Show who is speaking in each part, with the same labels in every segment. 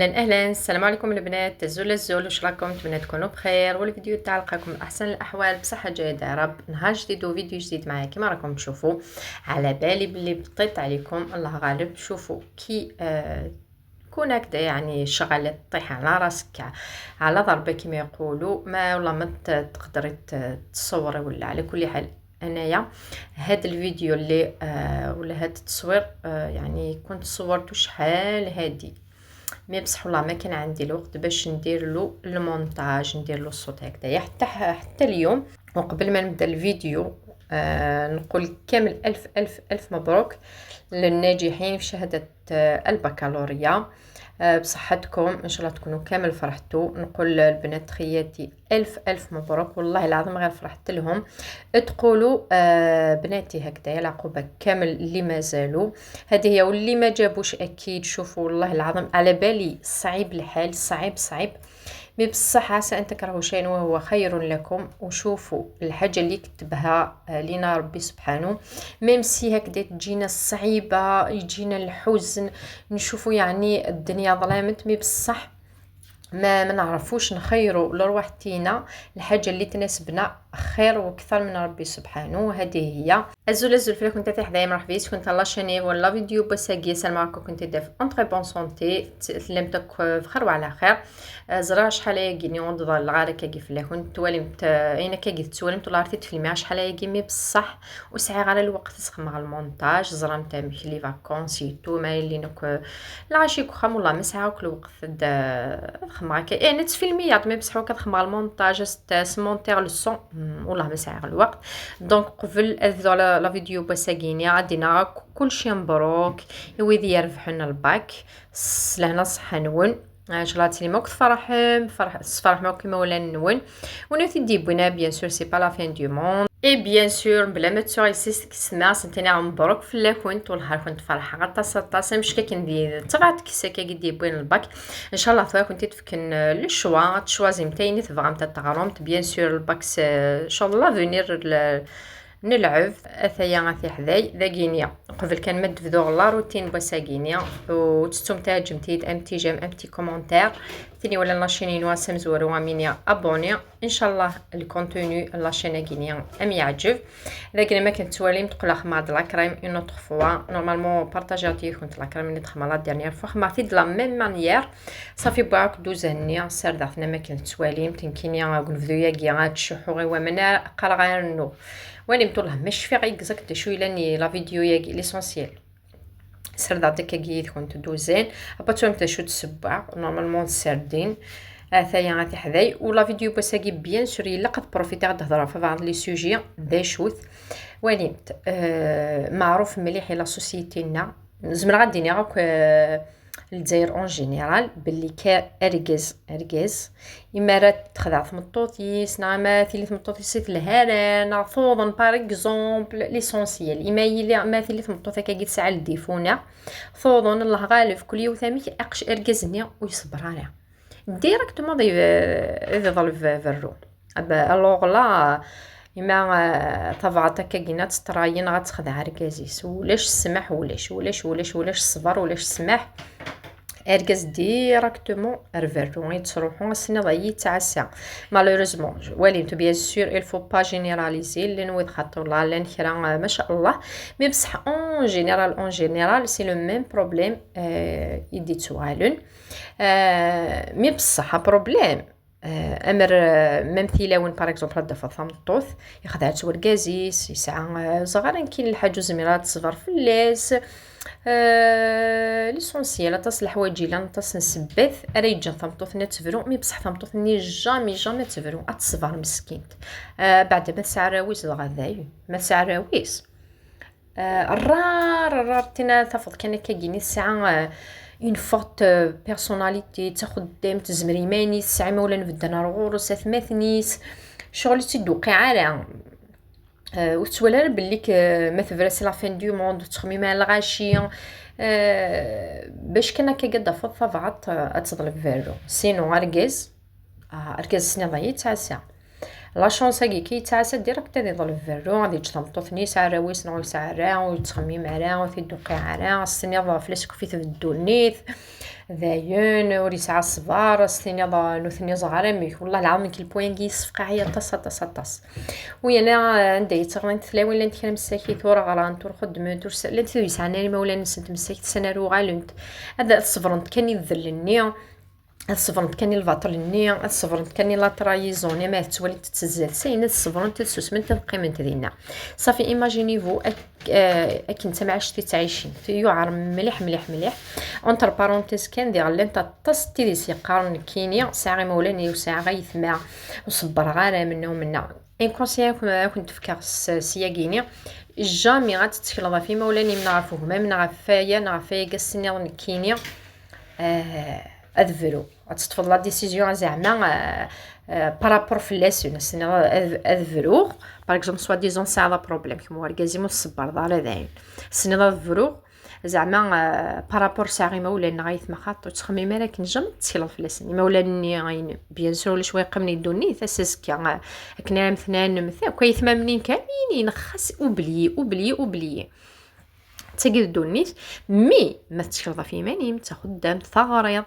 Speaker 1: اهلا السلام عليكم البنات، الزول واش راكم؟ نتمنى تكونوا بخير والفيديو تاع لقاكم احسن الاحوال بصحه جيده يا رب. نهار جديد وفيديو جديد معايا كما راكم تشوفوا. على بالي بلي بطيت عليكم، الله غالب. شوفوا كي كون هكذا يعني شغله طيح على راسك على ضربه كما يقولوا، ما والله ما تقدري تصوري. ولا على كل حال انايا هاد الفيديو اللي ولا هاد التصوير يعني كنت صورته شحال هادي، مي بصح والله ما كان عندي الوقت باش ندير له المونتاج، ندير له الصوت هكذا حتى اليوم. وقبل ما نبدا الفيديو نقول كامل الف مبروك للناجحين في شهاده البكالوريا. بصحتكم ان شاء الله تكونوا كامل فرحتوا. نقول للبنات خياتي الف مبروك، والله العظيم غير فرحت لهم. تقولوا بناتي هكذا العقوبه كامل اللي ما زالوا هذه هي، واللي ما جابوش اكيد. شوفوا والله العظيم على بالي صعيب الحال، صعيب مي بصح عسى ان تكرهوا شيئا وهو خير لكم. وشوفوا الحاجه اللي كتبها لينا ربي سبحانه، ميم سي هكذا تجينا الصعيبه، يجينا الحزن، نشوفوا يعني الدنيا ظلامت، مي بصح ما نعرفوش نخيروا لروحتينا الحاجه اللي تناسبنا خير واكثر من ربي سبحانه. هذه هي الزول فيكم تاعي حدايا. مرحبا بك، كنت لا شاني ولا فيديو بساقي سلام عليكم. كنت داف اون تري بون سونتي، سلمتك في خير وعلى خير. زرا شحال يجيني وضد الغاره كي فلاكون توالمت اين كي توالمت ولا عرفتي تفيلمي شحال يجيني بصح وسعي على الوقت تسخم المونتاج. زرا نتاع لي فاكونسي تو ما اللي نك العشيك خام والله مسعى وكل وقت خمرا كي نتفيلميات مي بصح كتخمر المونتاج سمونتير لو سون والله مسعى الوقت. دونك قبل على لا فيديو بساقيني عدينا كلشي مبروك ويدي يربحوا لنا الباك لهنا صحه نون. شغلات سليمه وقت فرح معك كيما ولا نون ونوتي دي بونا بيان سور سي با لا فين دو موند. اي بيان سور بلا ما تسوعي سما سنتيني مبروك فلا كنت والله كنت فرحه غطاس مش كندير تبعت كساكا قدي بوين الباك ان شاء الله. فوا كنت تفكن لو شوا تشوازي متيني تفغم تاع بيان سور الباكس ان شاء الله فينير نلعب اثيا غاثي حذاي ذاكينيا. قبل كان مد في دور لا روتين بساكينيا وتستمتع جمتيد امتي جام امتي كومونتير ثاني ولا لاشين واسم زورو وامينيا ابوني ان شاء الله الكونتوني لاشين كينيا ام يعجب. لكن ما كنت تواليم تقول اخ مع لا كريم اون اوتر فوا نورمالمون بارطاجاتي كنت لا كريم اللي تخمر لا ديرنيير فوا خمرتي دلا ميم مانيير صافي باك دوزاني سير دافنا ما كنت تواليم تنكينيا غنفذويا كيا تشحو غي ومنا قرا غير نو واني متولها مش في غير اكزاكت شويه لاني لا فيديو يا ليسونسيال سر داتك كي كنت دوزين اباتوم تشو تسبع نورمالمون سردين ثاني غادي حذاي ولا فيديو بساقي بيان سور الا قد بروفيتي غاد نهضر في بعض لي سوجي دي شوث وليت معروف مليح لا سوسيتينا زمر غاديني غاك الجزائر اون جينيرال باللي ارجاز امارات تخدع في مطوطي سنعمه ثلاث مطوطي سيت الهران فوضن بار اكزومبل ليسونسيال اما يلي ما ثلاث مطوطي كي تسعى الديفونه فوضن الله غالب كل يوم ثامي اقش ارجازني ويصبراني ديريكتومون اذا ظل فيرو الوغ لا اما طبعا كاينات تراين غتخدع ركازيس ولاش السماح ولاش الصبر ولاش السماح اركز ديريكتومون رفيرو تروحوا السنه ضيي تاع الساعه مالوريزمون وليت بيان سور il faut pas généraliser لين ويد خاطر لا لين كرا ما شاء الله مي بصح اون جينيرال سي لو ميم بروبليم يدي توالن مي بصح بروبليم امر ممثله باغ اكزومبل دفا فمطوث يخدع توركازيس يسعى صغار كاين الحاج زميرات صغار في اللاس ليسونسيال تصل حوايجي لا نتص نسبث ريجا فمطوث نتفرو مي بصح فمطوث ني جامي تفرو اتصبر مسكينت بعد ما سعراويس غداي ما سعراويس الرار تينا تفض كان كايني الساعه اون فورت بيرسوناليتي تاخد ديم تزمري ماني الساعه مولا نبدا نرغور ساثماثنيس شغل تدوقي على وتولى باللي ما تفرسي لا فين دو موند تخمي مع الغاشيه باش كنا كقدا فضفضعت تصدل فيرو سينو اركز سنه ضيت تاع الساعه لا شونس كي كيتعاسى ديريكت غادي يضل الفرو غادي تشطمطو ثني ساعه ويس نغول ساعه وتخميم على وتدوقي على السني ضا فلاسك في تبدو النيث ذاين وريسع الصبار السني ضا نوثني زغرامي والله العظيم كي البوين كي يصفق عيا طاس ويانا عندي تغنيت تلاوي لانت كان مساكي ثورة غران تور خدمت تور لانت يسعني مولا نسنت مساكي سنارو غالنت هذا الصفرنت كان يذلني الصفرنت كاني الفاطر النية الصفرنت كاني لا ترايزون ما تولي تتزاد سين الصفرنت تسوسمنت القيمه ديالنا صافي ايماجيني فو اك نتا معاش تعيشين يعر مليح مليح مليح اونتر بارونتيز كان ديال لانت تصتي دي سيقارن كينيا ساعه مولاني وساعه غيثمع وصبر غاره منه ومنا انكونسيون كنت فكر سياقيني جامي غتتكلم في مولاني نعرفوه ما نعرفايا نعرفايا كاسني كينيا أذفرو غتطفل لا ديسيزيون زعما بارابور في لاسون السنه أذفرو باغ اكزومبل سوا ديزون سا لا بروبليم كيما وركازي مصبر دار داين السنه أذفرو زعما بارابور ساعي مولانا غايث ما خاطر تخمي مالك نجم تسيل في لاسن مولانا غاين بيان سور شويه قمني دوني تاسسكا كنا مثنان مثا كويس ما منين كاملين خاص اوبلي تجد دونيت مي ما تشرض في ماني تاخدام تغريض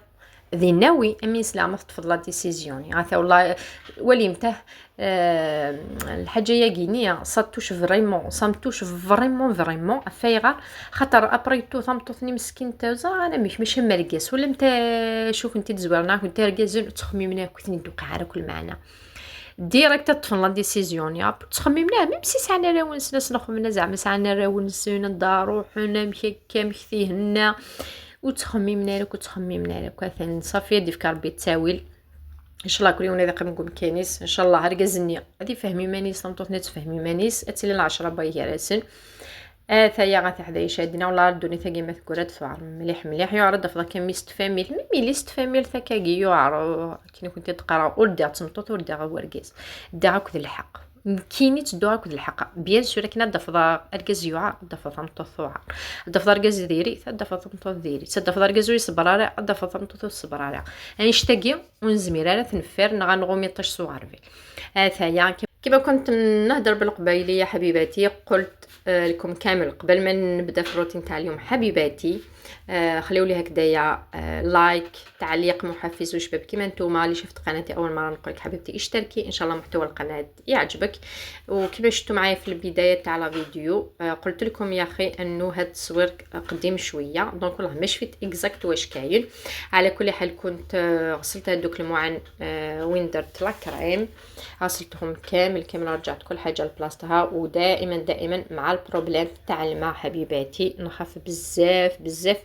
Speaker 1: ذي ناوي امي سلامه تفضل لا ديسيزيون عاثا والله وليمته الحاجه ياكينيه صاتوش فريمون صامتوش فريمون فايغه خاطر ابريتو ثمطوثني مسكين تاوزا انا مش مرقاس ولا انت شوف انت تزوارنا كنت رقازن تخممنا كنت ندوق على كل معنا ديريكت تطفن لا ديسيزيون يا تخممنا ميم سي ساعنا راونس ناس نخممنا زعما ساعنا راونسونا ندارو حنا مكيكا مكثيهنا وتخممنا لك مثلا صافي دي فكر بيت تاويل ان شاء الله كل يوم اذا قمكم كانيس ان شاء الله هرقزني غادي فهمي مانيس صمتوثني تفهمي مانيس اتلي العشرة باي راسن ثايا غا حدايا شادنا ولا ردوني ثاقي ما ثكورات ثوار مليح يعرض افضل كان ميستفاميل ليست فاميل ثاكاكي يعرض كي كنت تقرا ولدا تصمتوط ولدا غا ورقاز دا هاك الحق كيني تدو هاك الحق بيان سور كنا دفضا اركز يوعى دفضا مطوع دفضا اركز ديري دفضا مطوع ديري دفضا اركز يصبر على دفضا مطوع صبر على يعني اشتاقي ونزمير على تنفر نغنغومي طش صغار في ثايا كيما كنت نهضر بالقبايليه حبيباتي قلت لكم كامل قبل ما نبدا في الروتين تاع اليوم حبيباتي خليوا لي هكذايا لايك تعليق محفز وشباب كيما نتوما اللي شفت قناتي اول مره نقول لك حبيبتي اشتركي ان شاء الله محتوى القناه يعجبك وكيما شفتوا معايا في البدايه تاع لا فيديو قلت لكم يا اخي انه هاد التصوير قديم شويه دونك والله ما شفت اكزاكت واش كاين على كل حال كنت غسلت هذوك المعن وين درت لا كريم غسلتهم كامل رجعت كل حاجه لبلاصتها ودائما مع البروبليم تاع الماء حبيباتي نخاف بزاف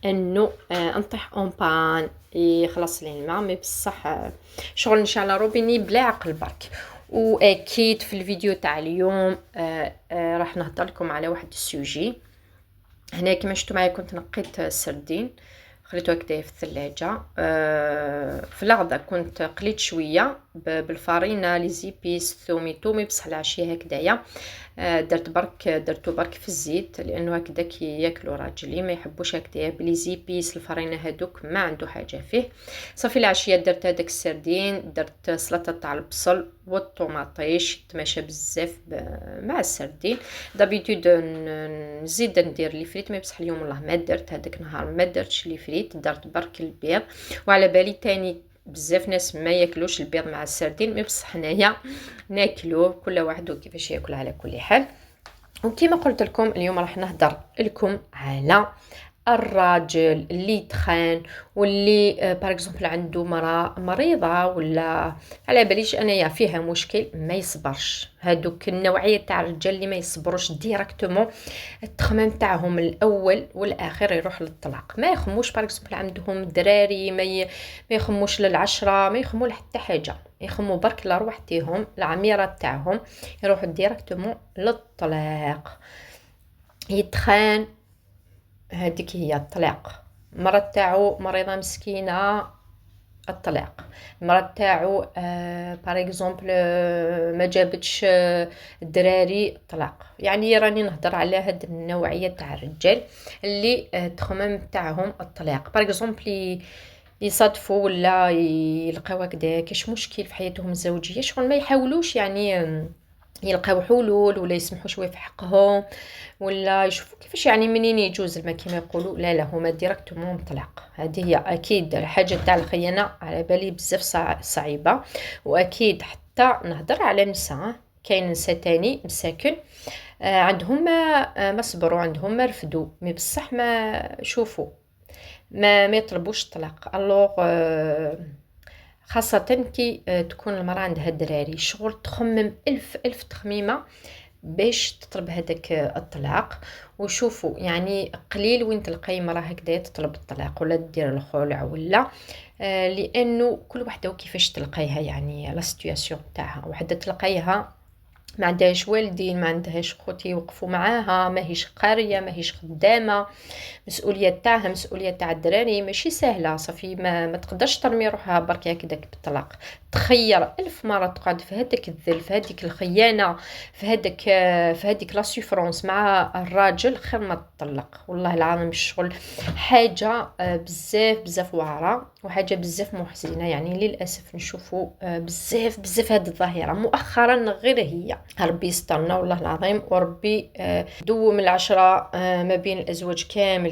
Speaker 1: انه نطيح اون بان يخلص لي الماء مي بصح شغل نشعل روبيني بلا عقل برك واكيد في الفيديو تاع اليوم راح نهضر لكم على واحد السوجي هنا كما شفتوا معايا كنت نقيت السردين خليته هكذا في الثلاجه في الغدا كنت قليت شويه بالفارينه لي زيبيس ثومي بصح العشيه هكذايا درتو برك في الزيت لانه هكذا كي ياكلوا راجلي ما يحبوش هكذا بلي زيبيس الفارينه هذوك ما عنده حاجه فيه صافي العشيه درت هذاك السردين درت سلطه تاع البصل والطوماطيش تماشى بزاف مع السردين دابيتود نزيد ندير لي فريت مي بصح اليوم والله ما درت هذاك النهار ما درتش لي فريت درت برك البيض وعلى بالي تاني بزاف ناس ما ياكلوش البيض مع السردين مي بصح حنايا ناكلوه كل واحد وكيفاش ياكل على كل حال وكما قلت لكم اليوم راح نهضر لكم على الراجل اللي تخان واللي بار اكزومبل عنده مريضه ولا على باليش انايا فيها مشكل ما يصبرش هادوك النوعيه تاع الرجال اللي ما يصبروش ديريكتومون التخمام تاعهم الاول والاخير يروح للطلاق ما يخموش بار اكزومبل عندهم دراري ما يخموش للعشره ما يخموا حتى حاجه يخموا برك لروحتهم العميره تاعهم يروحوا ديريكتومون للطلاق يتخان هذيك هي الطلاق مرة تاعو مريضه مسكينه الطلاق مرة تاعو بار اكزومبل ما جابتش الدراري الطلاق يعني راني نهضر على هاد النوعيه تاع الرجال اللي التخمام تاعهم الطلاق بار اكزومبل يصادفوا ولا يلقاو هكذا كاش مشكل في حياتهم الزوجيه، شغل ما يحاولوش يعني يلقاو حلول ولا يسمحوا شويه في حقهم، ولا يشوفوا كيفاش يعني منين يجوز الماء كما يقولوا. لا هما ديريكتومون طلاق. هذه هي اكيد الحاجه تاع الخيانه على بالي بزاف صعيبه. واكيد حتى نهضر على نساء، كاين نساء تاني مساكن عندهم ما صبروا، عندهم ما رفدوا، مي بصح ما شوفوا ما يطلبوش الطلاق. الوغ خاصة كي تكون المرأة عندها دراري، شغل تخمم ألف تخميمة باش تطلب هذاك الطلاق. وشوفوا يعني قليل وين تلقاي مرأة هكذا تطلب الطلاق ولا تدير الخلع ولا لأنه كل وحدة وكيفاش تلقايها، يعني لا سيتوياسيون تاعها. وحدة تلقايها ما عندهاش والدين، ما عندهاش خوتي يوقفوا معاها، ماهيش قارية، ماهيش خدامة، مسؤوليه تاعها مسؤوليه تاع الدراري ماشي سهله. صافي ما تقدرش ترمي روحها برك هكذاك بالطلاق. تخير ألف مره تقعد في هذاك الذل، في هذيك الخيانه، في هذيك لا سوفرونس مع الراجل، خير ما تطلق. والله العظيم الشغل حاجه بزاف واعره وحاجه بزاف محزنه. يعني للاسف نشوفوا بزاف هذه الظاهره مؤخرا، غير هي. ربي يسترنا والله العظيم، وربي دوم العشرة ما بين الأزواج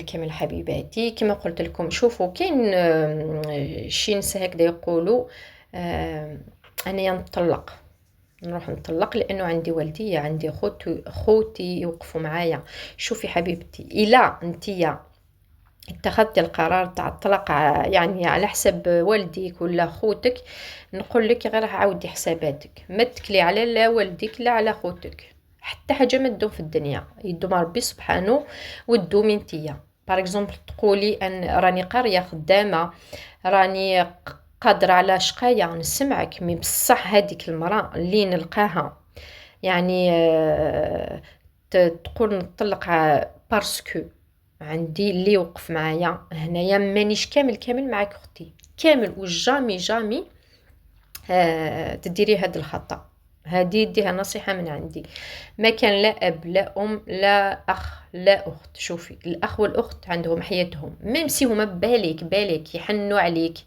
Speaker 1: كامل حبيباتي. كما قلت لكم شوفوا كاين شي نساء هكذا يقولوا أنا نطلق، نروح نطلق لأنه عندي والدية، عندي خوتي يوقفوا معايا. شوفي حبيبتي، إلا انتيا اتخذت القرار تاع الطلاق يعني على حسب والديك ولا خوتك، نقول لك غير عاودي حساباتك، ما تكلي على لا والديك لا على خوتك. حتى حاجه ما تدوم في الدنيا، يدوم ربي سبحانه ودومي نتيا. بار اكزومبل تقولي ان راني قاريه خدامه، راني قادره على شقايه، نسمعك، مي بصح هذيك المراه اللي نلقاها يعني تقول نطلق بارسكو عندي اللي يوقف معايا هنايا، مانيش كامل معاك اختي كامل، وجامي تديري هذا الخطأ. هذه ديها نصيحة من عندي. ما كان لا أب لا أم لا أخ لا أخت. شوفي الأخ والأخت عندهم حياتهم، ميمسي هما بالك يحنوا عليك،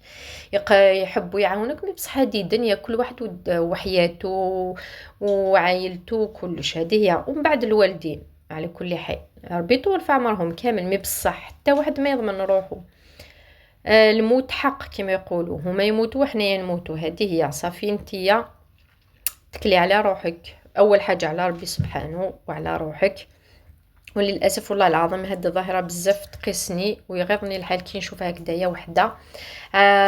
Speaker 1: يحبوا يعاونوك، بصح هذه دنيا كل واحد وحياته وعائلته وكلش. هذه هي. ومن بعد الوالدين على كل حال ربي يطول في عمرهم كامل، مي بصح حتى واحد ما يضمن روحه. الموت حق كما يقولوا، هما يموتوا وحنايا نموتوا. هذه هي. صافي نتيا تكلي على روحك اول حاجه، على ربي سبحانه وعلى روحك. وللاسف والله العظيم هذه الظاهره بزاف تقيسني ويغيظني الحال كي نشوفها هكذايا وحده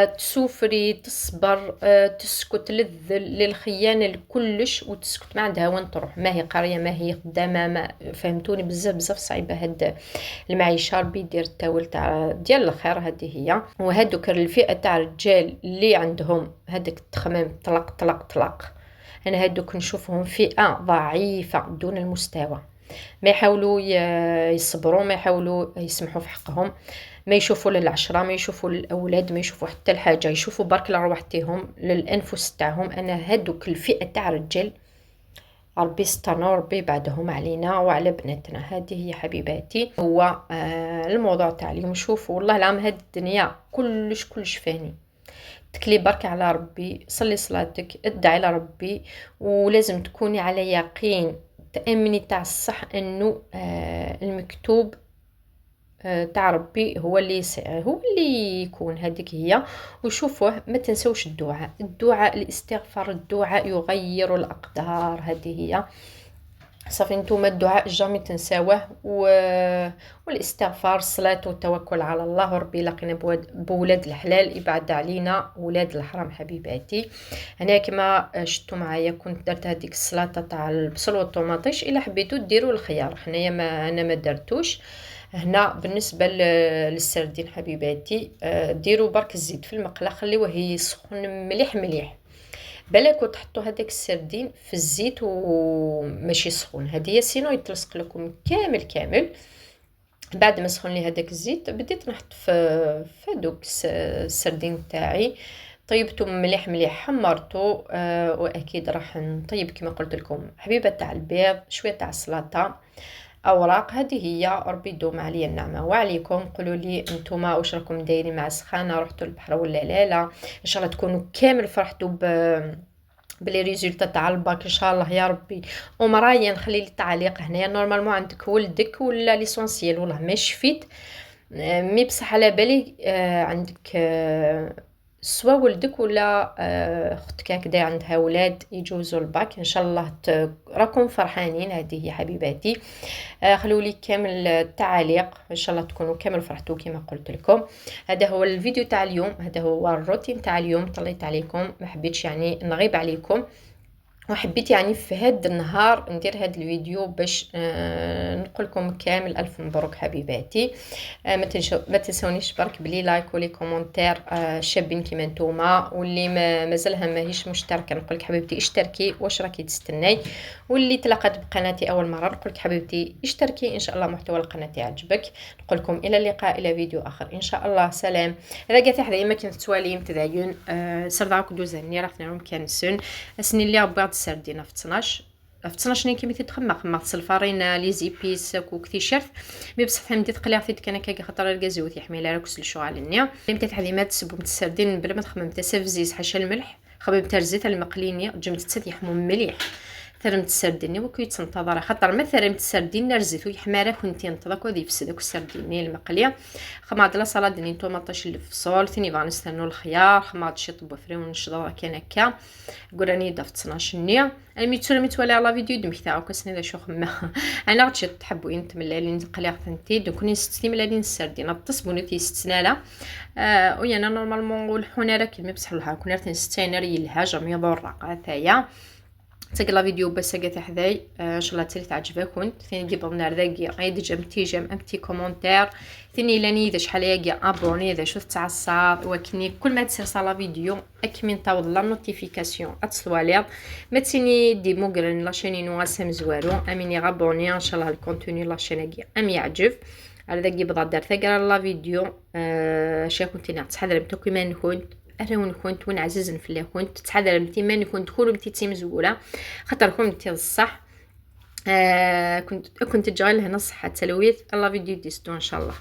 Speaker 1: تسوفري تصبر تسكت للذل للخيانه لكلش وتسكت، ما عندها وين تروح، ما هي قريه ما هي خدامه، ما فهمتوني. بزاف صعيبه هاد المعيشه. ربي يدير التاول تاع ديال الخير. هذه هي. وهذوك الفئه تاع الرجال اللي عندهم هذاك التخمام طلق، انا هذوك نشوفهم فئه ضعيفه دون المستوى. ما يحاولوا يصبروا، ما يحاولوا يسمحوا في حقهم، ما يشوفوا للعشرة، ما يشوفوا للأولاد، ما يشوفوا حتى الحاجة، يشوفوا برك لروح تاعهم للأنفس تاعهم. أنا هادوك الفئة تاع الرجال ربي يسترنا وربي بعدهم علينا وعلى بناتنا. هذه هي حبيباتي هو الموضوع تاع اليوم. شوفوا والله العظيم هاد الدنيا كلش فاني. تكلي برك على ربي، صلي صلاتك، ادعي لربي، ولازم تكوني على يقين تأمني تاع الصح انه المكتوب تاع ربي هو اللي يكون. هذيك هي. وشوفوه ما تنسوش الدعاء الاستغفار، الدعاء يغير الأقدار. هذه هي. صافي نتوما الدعاء جامي تنساوه والاستغفار، الصلاة والتوكل على الله. وربي لقينا بولاد الحلال يبعد علينا ولاد الحرام حبيباتي. هنا كما شفتوا معايا كنت درت هذيك السلطه تاع البصل والطوماطيش، الا حبيتوا ديروا الخيار، حنايا انا ما درتوش. هنا بالنسبه للسردين حبيباتي ديروا برك الزيت في المقله، خليوه يسخن مليح بالك، وتحطوا هذاك السردين في الزيت وماشي سخون. هذه سينو يتلصق لكم كامل. بعد ما سخن لي هذاك الزيت بديت نحط في هذوك السردين تاعي، طيبته مليح حمرته واكيد راح نطيب كما قلت لكم حبيبه تاع البيض، شويه تاع السلطه، اوراق. هذه هي. ربي يدوم عليا النعمه وعليكم. قولوا لي نتوما واش راكم دايرين مع السخانه، رحتوا البحر ولا لا؟ ان شاء الله تكونوا كامل فرحتوا بلي ريزولطا تاع الباك ان شاء الله يا ربي. ومرايا نخلي لي التعليق هنايا. نورمالمون عندك ولدك ولا ليسونسيال والله ما شفيت، مي بصح على بالي عندك سوا ولدك ولا اختك هكذا عندها ولاد يجوزوا الباك ان شاء الله راكم فرحانين. هذه هي حبيباتي. خلوا لي كامل التعاليق ان شاء الله تكونوا كامل فرحتوا كما قلت لكم. هذا هو الفيديو تاع اليوم، هذا هو الروتين تاع اليوم. طليت عليكم ما حبيتش يعني نغيب عليكم، وحبيت يعني في هذا النهار ندير هذا الفيديو باش نقول لكم كامل الف مبروك حبيباتي. ما تنسونيش برك بلي لايك ولي كومونتير شابين كيما نتوما، واللي مازالها ماهيش مشتركه نقول لك حبيبتي اشتركي واش راكي تستناي، واللي تلاقات بقناتي اول مره نقول لك حبيبتي اشتركي ان شاء الله محتوى القناه يعجبك. نقول لكم الى اللقاء الى فيديو اخر ان شاء الله. سلام. اذا قالت حدا ما كنت تواليم تدعيون سرداك دوزني راه نعم كان سن اسني اللي بعد السردينه في 12 في 12 كيما تخمق الفارين لي زيبيس كوك تيشيرت مي بصح فهمتي تقليها في كان كاع خاطر الغازوت يحمل على كسل شو على النيا متى تحديمات تسبوا السردين بلا ما تخمم تسفزيز حاشا الملح خبيب ترزيت المقلينيه جمت تسيح مليح ثرمت السرديني وكي تنتظر خاطر ما ثرمت السردين رزيتو يحماره كنتي نطلق ودي فسدك السرديني المقليه. خماط لا صلادني طوماطاش الفصول ثاني فانستنو الخيار خماط شي طبو فري ونشضر كان هكا قراني دافت 12 نيه الميتسول متولى على فيديو دم تاعو كسني ذا شو خما انا غتشي تحبوا انت ملالين نقلي ثنتي دوكني ستي ملالين السردين تصبوني تي ستناله ويانا نورمالمون والحونه راه كلمه بصح لها كنا تنستينر يلهاج يضر قاثايا تلقى لا فيديو بس قاعده حذاي ان شاء الله تري تعجبكم ثاني جيب لنا رذاقي غيد جم امتي كومونتير ثاني لاني اذا شحال يا ابوني اذا شفت تاع الصاد وكني كل ما تصير صالا فيديو اكمن تعوض لا نوتيفيكاسيون اتسوالير ما تسيني دي موغرن لا شيني نواسم زوارو اميني غابوني ان شاء الله الكونتوني لا شيني ام يعجب على ذاك بضا دار ثقرا لا فيديو شي كنت نتحضر بتو كيما نكون انا كنت وانا عزيز نفلي كنت تحضر متي ما كنت كل متي تي مزوله خاطر كنت الصح كنت تجعل هنا الصحه تلويث الله فيديو ديستو ان شاء الله.